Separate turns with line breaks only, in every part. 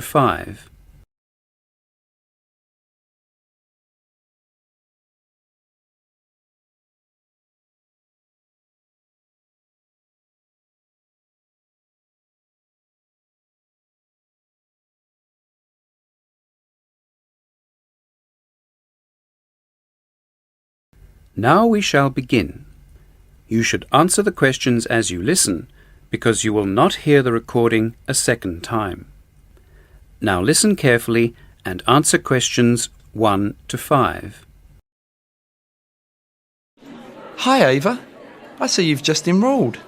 5. Now we shall begin. You should answer the questions as you listen, because you will not hear the recording a second time. Now listen carefully and answer questions 1 to 5.
Hi, Ava. I see you've just enrolled.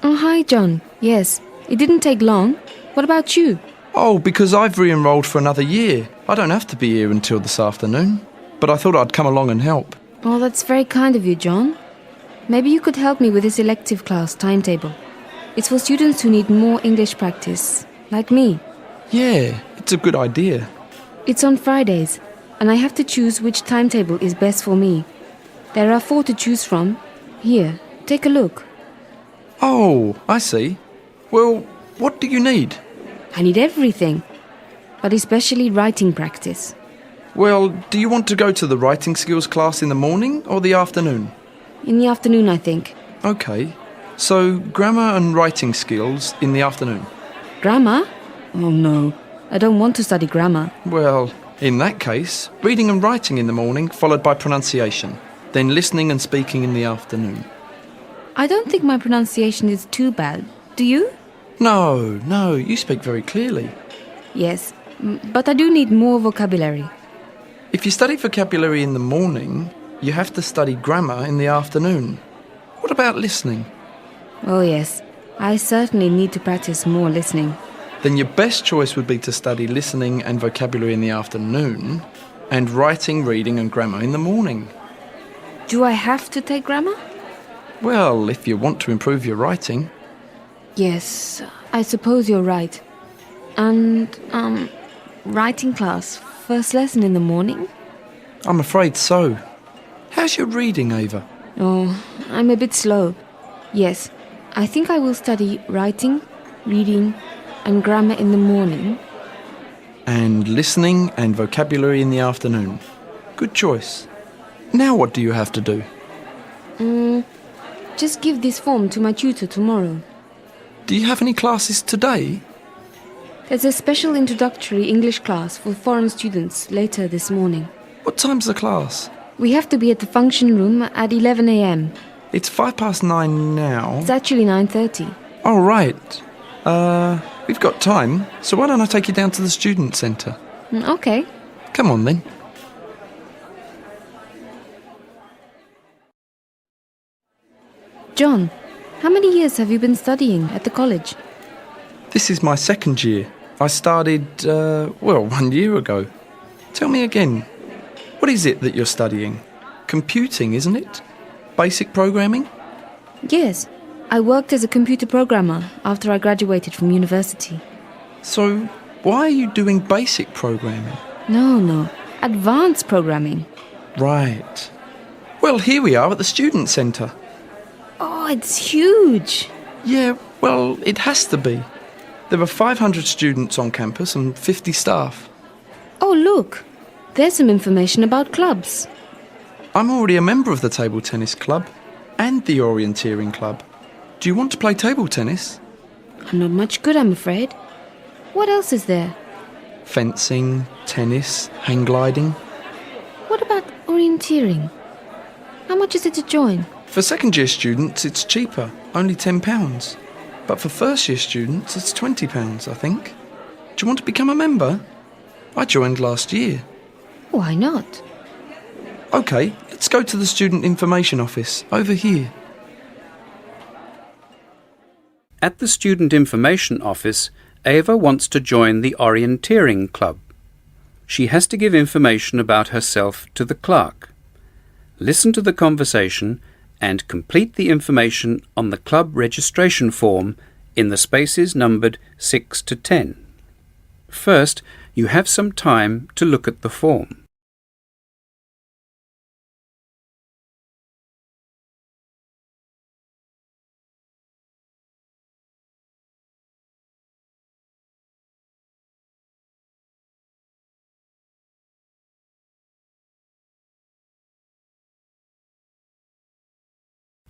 Oh, hi, John. Yes, it didn't take long. What about you?
Oh, because I've re-enrolled for another year. I don't have to be here until this afternoon. But I thought I'd come along and help.
Oh, that's very kind of you, John. Maybe you could help me with this elective class timetable. It's for students who need more English practice, like me.
Yeah, it's a good idea.
It's on Fridays, and I have to choose which timetable is best for me. There are 4 to choose from. Here, take a look.
Oh, I see. Well, what do you need?
I need everything, but especially writing practice.
Well, do you want to go to the writing skills class in the morning or the afternoon?
In the afternoon, I think.
Okay. So, grammar and writing skills in the afternoon.
Grammar? Oh no, I don't want to study grammar.
Well, in that case, reading and writing in the morning followed by pronunciation. Then listening and speaking in the afternoon.
I don't think my pronunciation is too bad. Do you?
No, you speak very clearly.
Yes, but I do need more vocabulary.
If you study vocabulary in the morning, you have to study grammar in the afternoon. What about listening?
Oh yes, I certainly need to practice more listening.
Then your best choice would be to study listening and vocabulary in the afternoon and writing, reading and grammar in the morning.
Do I have to take grammar?
Well, if you want to improve your writing.
Yes, I suppose you're right. And, writing class, first lesson in the morning?
I'm afraid so. How's your reading, Ava?
Oh, I'm a bit slow. Yes, I think I will study writing, reading and grammar in the morning.
And listening and vocabulary in the afternoon. Good choice. Now what do you have to do?
Just give this form to my tutor tomorrow.
Do you have any classes today?
There's a special introductory English class for foreign students later this morning.
What time's the class?
We have to be at the function room at 11 a.m.
It's 9:05 now.
It's actually 9:30.
Oh, right. We've got time, so why don't I take you down to the student centre?
Okay.
Come on then.
John, how many years have you been studying at the college?
This is my second year. I started, 1 year ago. Tell me again, what is it that you're studying? Computing, isn't it? Basic programming?
Yes, I worked as a computer programmer after I graduated from university.
So, why are you doing basic programming?
No, advanced programming.
Right. Well, here we are at the student centre.
Oh, it's huge.
Yeah, well, it has to be. There are 500 students on campus and 50 staff.
Oh, look. There's some information about clubs.
I'm already a member of the table tennis club and the orienteering club. Do you want to play table tennis?
I'm not much good, I'm afraid. What else is there?
Fencing, tennis, hang gliding.
What about orienteering? How much is it to join?
For second year students, it's cheaper, only £10. But for first year students, it's £20, I think. Do you want to become a member? I joined last year.
Why not?
OK, let's go to the student information office, over here.
At the Student Information Office, Ava wants to join the Orienteering Club. She has to give information about herself to the clerk. Listen to the conversation and complete the information on the club registration form in the spaces numbered 6 to 10. First, you have some time to look at the form.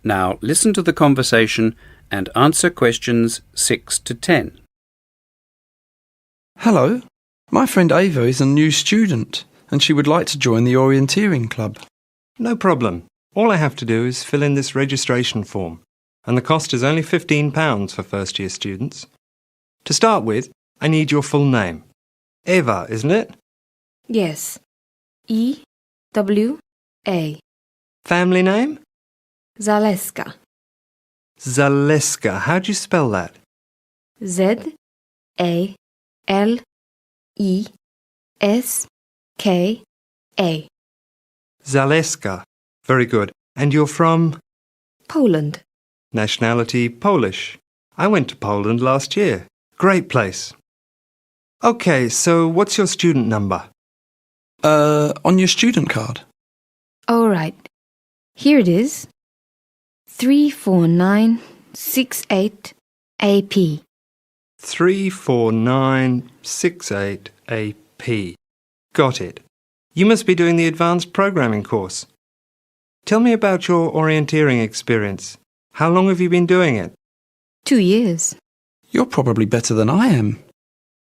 Now listen to the conversation and answer questions 6 to 10.
Hello, my friend Ava is a new student and she would like to join the orienteering club.
No problem. All I have to do is fill in this registration form, and the cost is only £15 for first-year students. To start with, I need your full name. Eva, isn't it?
Yes. E-W-A.
Family name?
Zaleska.
Zaleska. How do you spell that?
Z-A-L-E-S-K-A.
Zaleska. Very good. And you're from?
Poland.
Nationality Polish. I went to Poland last year. Great place. Okay, so what's your student number?
On your student card.
All right. Here it is. 34968 AP.
34968 AP. Got it. You must be doing the advanced programming course. Tell me about your orienteering experience. How long have you been doing it?
2 years.
You're probably better than I am.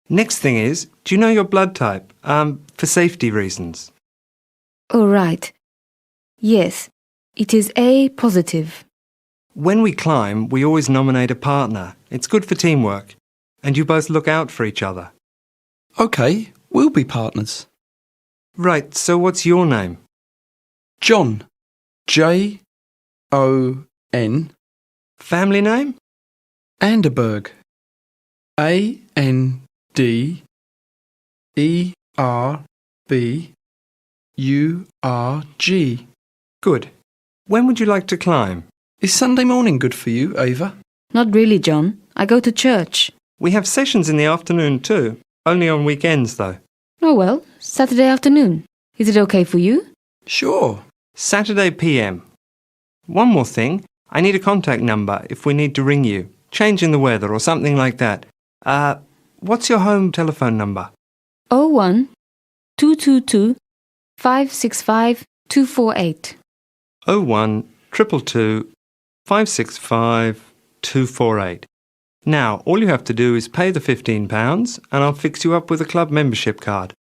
Next thing is, do you know your blood type? For safety reasons.
All right. Yes, it is A positive.
When we climb, we always nominate a partner. It's good for teamwork. And you both look out for each other.
OK, we'll be partners.
Right, so what's your name?
John. J-O-N.
Family name?
Anderberg. A-N-D-E-R-B-U-R-G.
Good. When would you like to climb?
Is Sunday morning good for you, Ava?
Not really, John. I go to church.
We have sessions in the afternoon too. Only on weekends though.
Oh well, Saturday afternoon. Is it okay for you?
Sure.
Saturday PM. One more thing. I need a contact number if we need to ring you. Change in the weather or something like that. What's your home telephone number?
01 222 565 248.
01 222 565 248. Now, all you have to do is pay the £15 and I'll fix you up with a club membership card.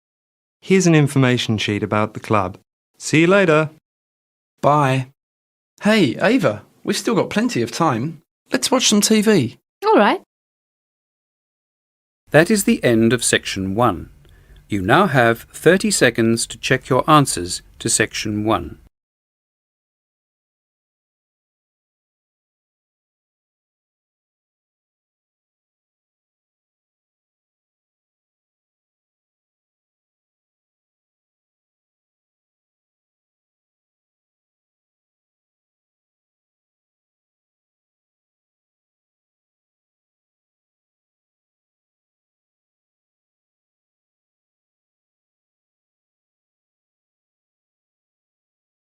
Here's an information sheet about the club. See you later.
Bye. Hey, Ava, we've still got plenty of time. Let's watch some TV.
All right.
That is the end of Section 1. You now have 30 seconds to check your answers to Section 1.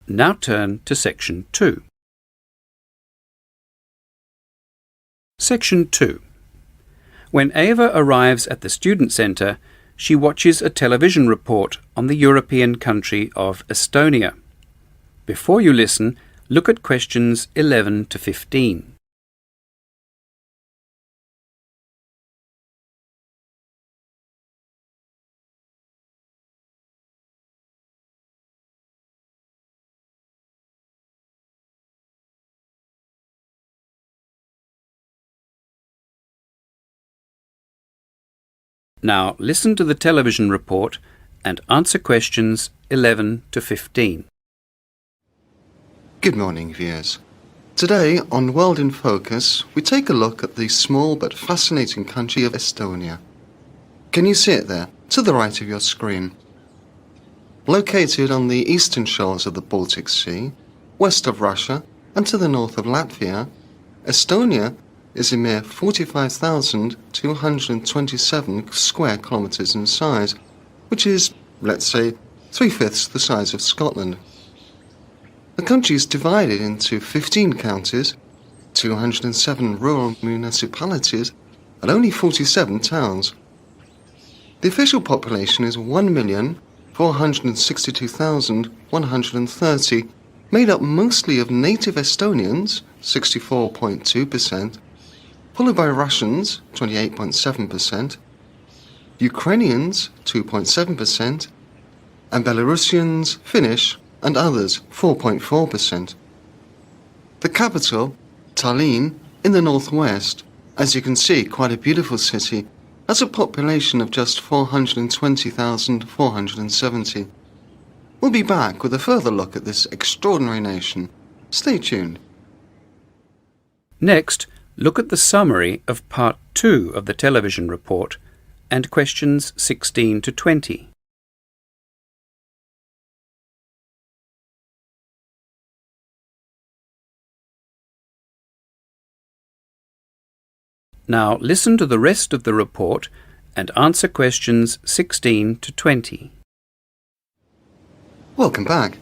Now turn to Section 2. Section 2. When Ava arrives at the Student Centre, she watches a television report on the European country of Estonia. Before you listen, look at questions 11 to 15. Now listen to the television report and answer questions 11 to 15.
Good morning, viewers. Today on World in Focus, we take a look at the small but fascinating country of Estonia. Can you see it there, to the right of your screen? Located on the eastern shores of the Baltic Sea, west of Russia and to the north of Latvia, Estonia is a mere 45,227 square kilometres in size, which is, let's say, 3/5 the size of Scotland. The country is divided into 15 counties, 207 rural municipalities, and only 47 towns. The official population is 1,462,130, made up mostly of native Estonians, 64.2%, followed by Russians, 28.7%, Ukrainians, 2.7%, and Belarusians, Finnish, and others, 4.4%. The capital, Tallinn, in the northwest, as you can see, quite a beautiful city, has a population of just 420,470. We'll be back with a further look at this extraordinary nation. Stay tuned.
Next, look at the summary of Part 2 of the television report and questions 16 to 20. Now listen to the rest of the report and answer questions 16 to 20.
Welcome back.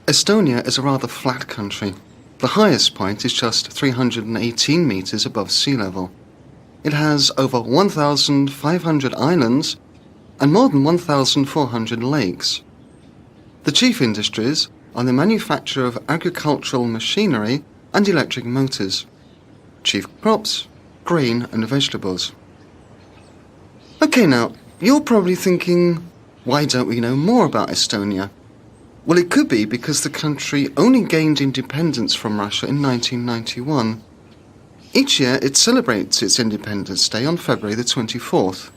Estonia is a rather flat country. The highest point is just 318 metres above sea level. It has over 1,500 islands and more than 1,400 lakes. The chief industries are the manufacture of agricultural machinery and electric motors. Chief crops, grain and vegetables. Okay, now, you're probably thinking, why don't we know more about Estonia? Well, it could be because the country only gained independence from Russia in 1991. Each year it celebrates its Independence Day on February the 24th.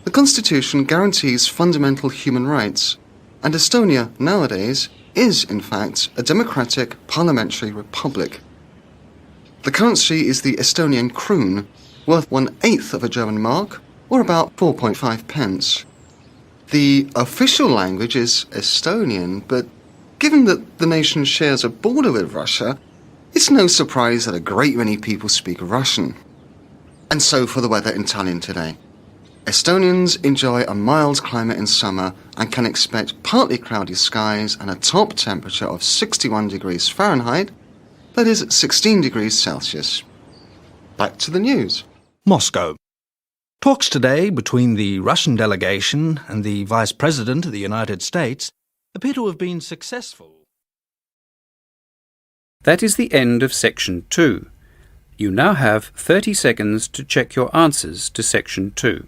The Constitution guarantees fundamental human rights, and Estonia nowadays is, in fact, a democratic parliamentary republic. The currency is the Estonian kroon, worth 1/8 of a German mark, or about 4.5 pence. The official language is Estonian, but given that the nation shares a border with Russia, it's no surprise that a great many people speak Russian. And so for the weather in Tallinn today. Estonians enjoy a mild climate in summer and can expect partly cloudy skies and a top temperature of 61 degrees Fahrenheit, that is 16 degrees Celsius. Back to the news.
Moscow. Talks today between the Russian delegation and the Vice President of the United States appear to have been successful.
That is the end of Section 2. You now have 30 seconds to check your answers to Section 2.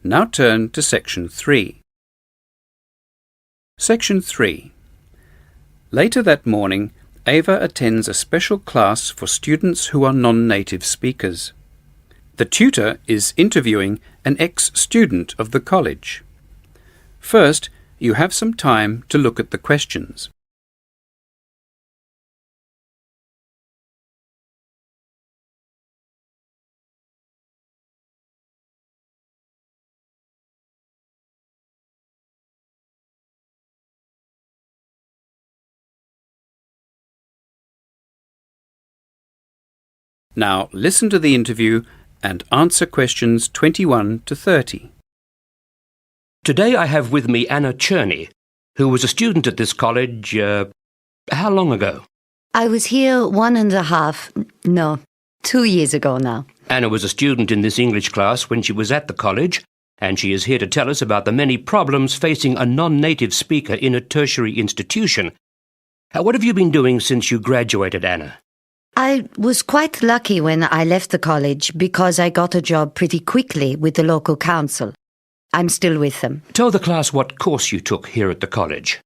Now turn to Section 3. Section 3. Later that morning, Ava attends a special class for students who are non-native speakers. The tutor is interviewing an ex-student of the college. First, you have some time to look at the questions. Now listen to the interview and answer questions 21 to 30.
Today I have with me Anna Cherney, who was a student at this college, how long ago?
I was here 2 years ago now.
Anna was a student in this English class when she was at the college, and she is here to tell us about the many problems facing a non-native speaker in a tertiary institution. What have you been doing since you graduated, Anna?
I was quite lucky when I left the college because I got a job pretty quickly with the local council. I'm still with them.
Tell the class what course you took here at the college.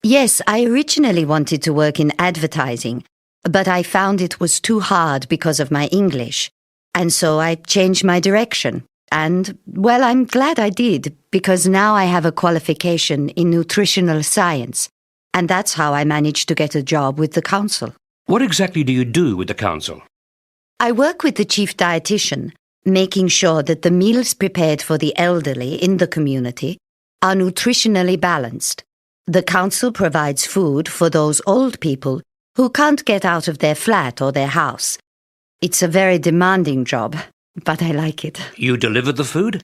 Yes, I originally wanted to work in advertising, but I found it was too hard because of my English. And so I changed my direction. And, well, I'm glad I did, because now I have a qualification in nutritional science. And that's how I managed to get a job with the council.
What exactly do you do with the council?
I work with the chief dietitian, making sure that the meals prepared for the elderly in the community are nutritionally balanced. The council provides food for those old people who can't get out of their flat or their house. It's a very demanding job, but I like it.
You deliver the food?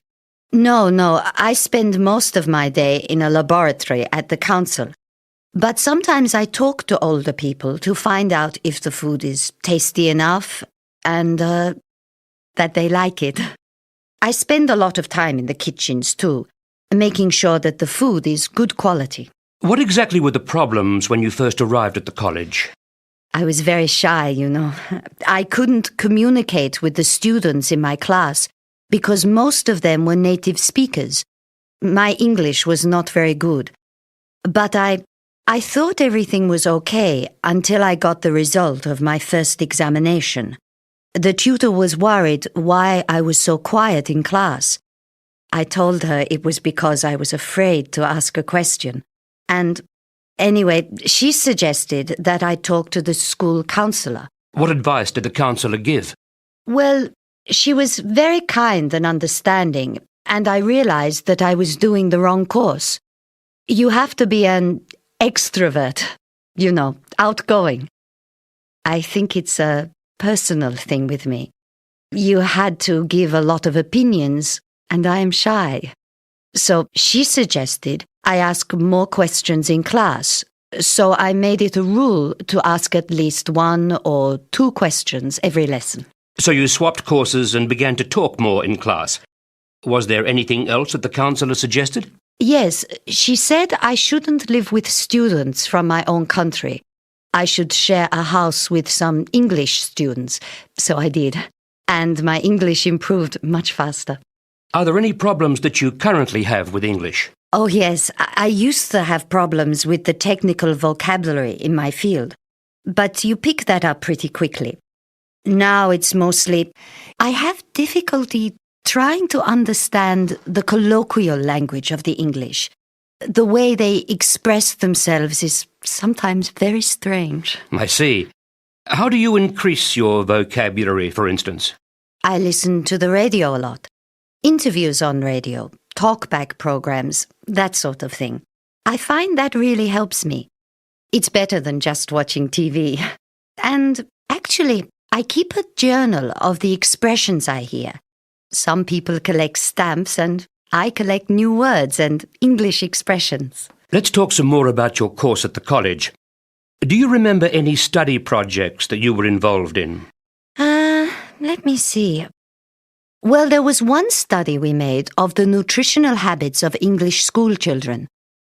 No, I spend most of my day in a laboratory at the council. But sometimes I talk to older people to find out if the food is tasty enough and that they like it. I spend a lot of time in the kitchens too, making sure that the food is good quality.
What exactly were the problems when you first arrived at the college?
I was very shy, you know. I couldn't communicate with the students in my class because most of them were native speakers. My English was not very good. But I thought everything was okay until I got the result of my first examination. The tutor was worried why I was so quiet in class. I told her it was because I was afraid to ask a question. And anyway, she suggested that I talk to the school counselor.
What advice did the counselor give?
Well, she was very kind and understanding, and I realized that I was doing the wrong course. You have to be an extrovert, you know, outgoing. I think it's a personal thing with me. You had to give a lot of opinions, and I am shy. So she suggested I ask more questions in class. So I made it a rule to ask at least 1 or 2 questions every lesson.
So you swapped courses and began to talk more in class. Was there anything else that the counselor suggested?
Yes, she said I shouldn't live with students from my own country. I should share a house with some English students. So I did. And my English improved much faster.
Are there any problems that you currently have with English?
Oh, yes. I used to have problems with the technical vocabulary in my field. But you pick that up pretty quickly. Now it's mostly, I have difficulty trying to understand the colloquial language of the English. The way they express themselves is sometimes very strange.
I see. How do you increase your vocabulary, for instance?
I listen to the radio a lot. Interviews on radio, talkback programs, that sort of thing. I find that really helps me. It's better than just watching TV. And actually, I keep a journal of the expressions I hear. Some people collect stamps and I collect new words and English expressions.
Let's talk some more about your course at the college. Do you remember any study projects that you were involved in?
Let me see. Well, there was one study we made of the nutritional habits of English school children.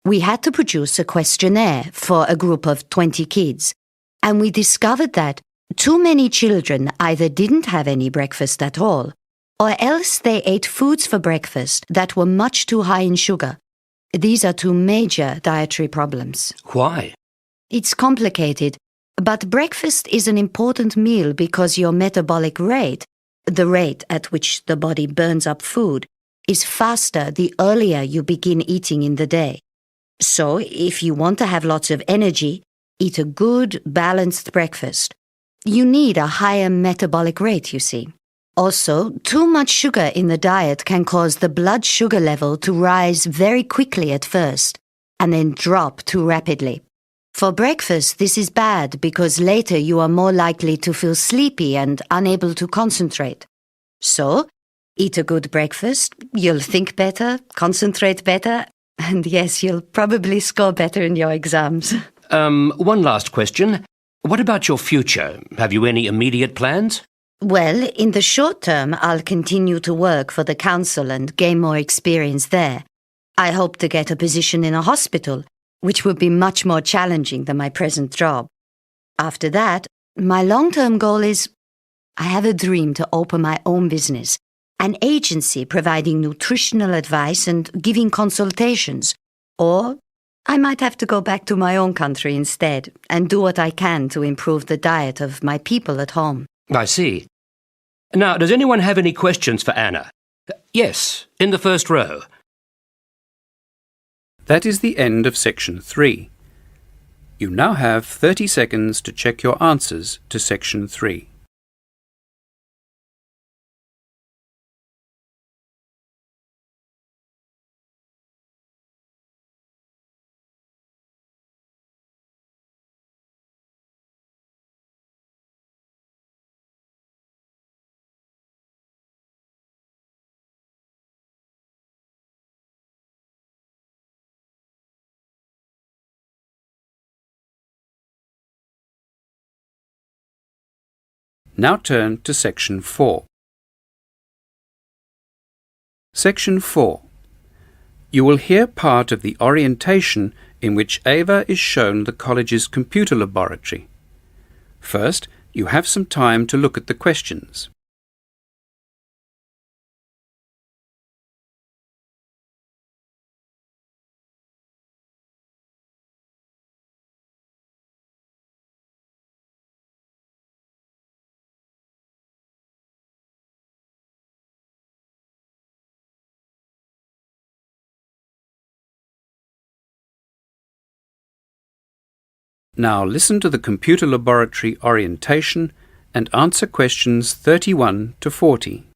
We had to produce a questionnaire for a group of 20 kids, and we discovered that too many children either didn't have any breakfast at all, or else they ate foods for breakfast that were much too high in sugar. These are 2 major dietary problems.
Why?
It's complicated, but breakfast is an important meal because your metabolic rate, the rate at which the body burns up food, is faster the earlier you begin eating in the day. So, if you want to have lots of energy, eat a good, balanced breakfast. You need a higher metabolic rate, you see. Also, too much sugar in the diet can cause the blood sugar level to rise very quickly at first, and then drop too rapidly. For breakfast, this is bad because later you are more likely to feel sleepy and unable to concentrate. So, eat a good breakfast, you'll think better, concentrate better, and yes, you'll probably score better in your exams.
One last question. What about your future? Have you any immediate plans?
Well, in the short term, I'll continue to work for the council and gain more experience there. I hope to get a position in a hospital, which would be much more challenging than my present job. After that, my long-term goal is, I have a dream to open my own business, an agency providing nutritional advice and giving consultations. Or I might have to go back to my own country instead and do what I can to improve the diet of my people at home.
I see. Now, does anyone have any questions for Anna? Yes, in the first row.
That is the end of section 3. You now have 30 seconds to check your answers to section 3. Now turn to Section 4. Section 4. You will hear part of the orientation in which Eva is shown the college's computer laboratory. First, you have some time to look at the questions. Now listen to the computer laboratory orientation and answer questions 31 to 40.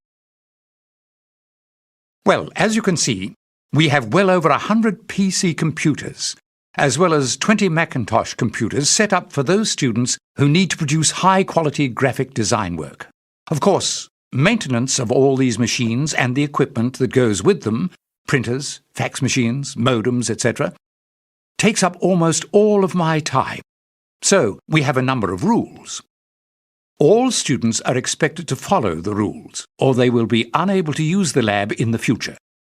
Well, as you can see, we have well over 100 PC computers, as well as 20 Macintosh computers set up for those students who need to produce high-quality graphic design work. Of course, maintenance of all these machines and the equipment that goes with them, printers, fax machines, modems, etc., takes up almost all of my time. So, we have a number of rules. All students are expected to follow the rules, or they will be unable to use the lab in the future.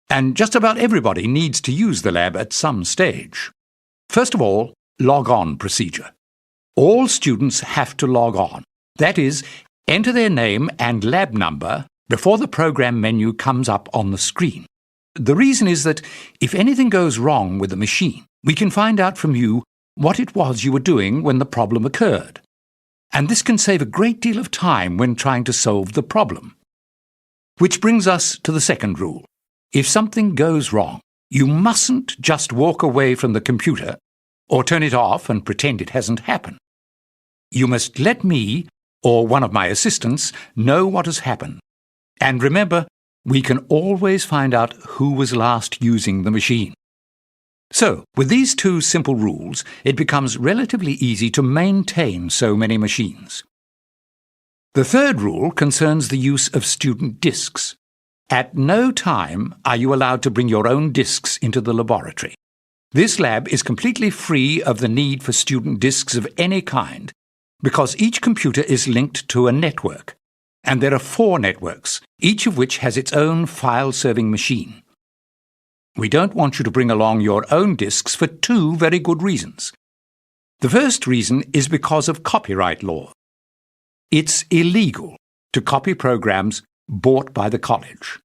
And just about everybody needs to use the lab at some stage. First of all, log-on procedure. All students have to log on. That is, enter their name and lab number before the program menu comes up on the screen. The reason is that if anything goes wrong with the machine, we can find out from you what it was you were doing when the problem occurred. And this can save a great deal of time when trying to solve the problem. Which brings us to the second rule. If something goes wrong, you mustn't just walk away from the computer or turn it off and pretend it hasn't happened. You must let me or one of my assistants know what has happened. And remember, we can always find out who was last using the machine. So, with these two simple rules, it becomes relatively easy to maintain so many machines. The third rule concerns the use of student disks. At no time are you allowed to bring your own disks into the laboratory. This lab is completely free of the need for student disks of any kind, because each computer is linked to a network, and there are 4 networks, each of which has its own file-serving machine. We don't want you to bring along your own disks for 2 very good reasons. The first reason is because of copyright law. It's illegal to copy programs bought by the college.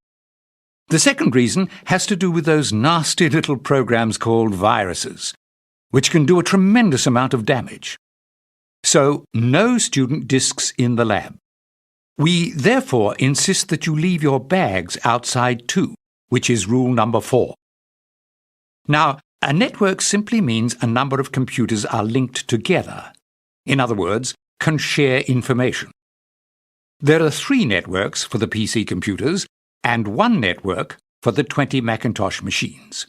The second reason has to do with those nasty little programs called viruses, which can do a tremendous amount of damage. So, no student disks in the lab. We therefore insist that you leave your bags outside too, which is rule number 4. Now, a network simply means a number of computers are linked together. In other words, can share information. There are 3 networks for the PC computers and 1 network for the 20 Macintosh machines.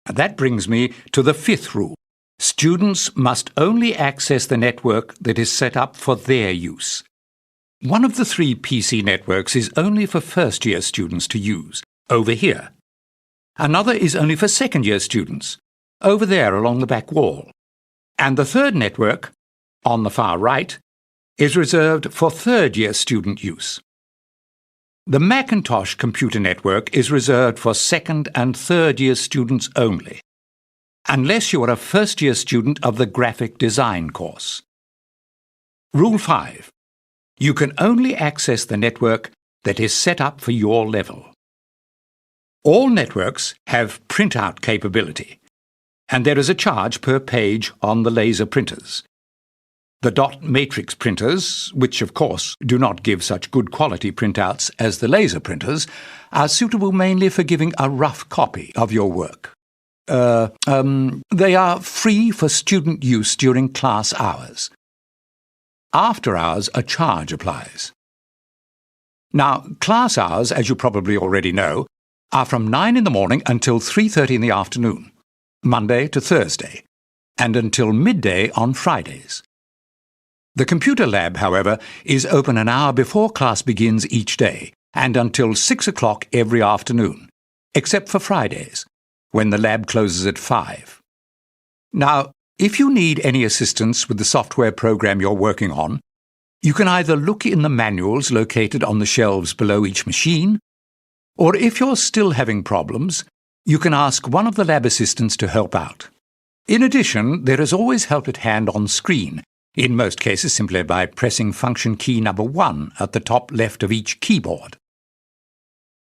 And that brings me to the 5th rule. Students must only access the network that is set up for their use. One of the 3 PC networks is only for first-year students to use, over here. Another is only for second-year students, over there along the back wall. And the 3rd network, on the far right, is reserved for third-year student use. The Macintosh computer network is reserved for second- and third-year students only, unless you are a first-year student of the graphic design course. Rule 5. You can only access the network that is set up for your level. All networks have printout capability, and there is a charge per page on the laser printers. The dot matrix printers, which of course do not give such good quality printouts as the laser printers, are suitable mainly for giving a rough copy of your work. They are free for student use during class hours. After hours, a charge applies. Now, class hours, as you probably already know, are from 9 in the morning until 3:30 in the afternoon, Monday to Thursday, and until midday on Fridays. The computer lab, however, is open an hour before class begins each day, and until 6 o'clock every afternoon, except for Fridays, when the lab closes at 5. Now, if you need any assistance with the software program you're working on, You can either look in the manuals located on the shelves below each machine, or if you're still having problems, you can ask one of the lab assistants to help out. In addition, there is always help at hand on screen, in most cases simply by pressing function key number 1 at the top left of each keyboard.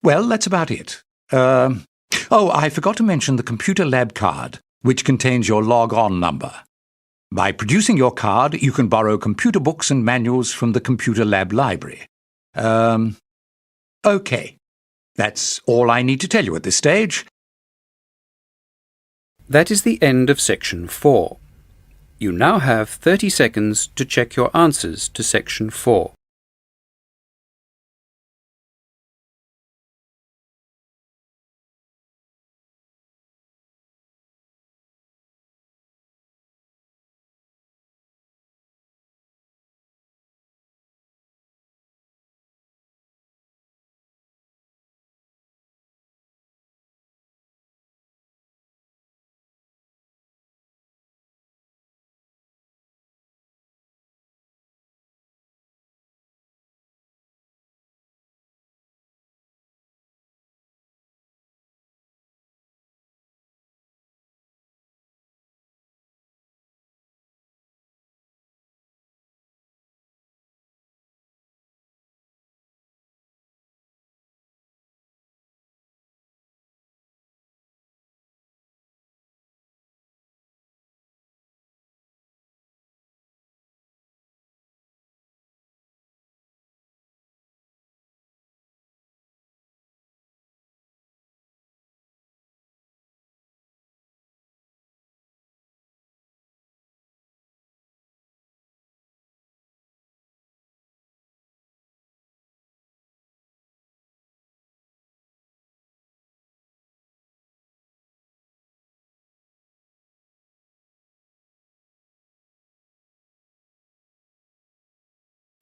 Well, that's about it. I forgot to mention the computer lab card, which contains your log-on number. By producing your card, you can borrow computer books and manuals from the computer lab library. OK. That's all I need to tell you at this stage.
That is the end of Section 4. You now have 30 seconds to check your answers to Section 4.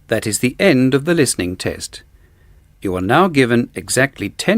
That is the end of the listening test. You are now given exactly 10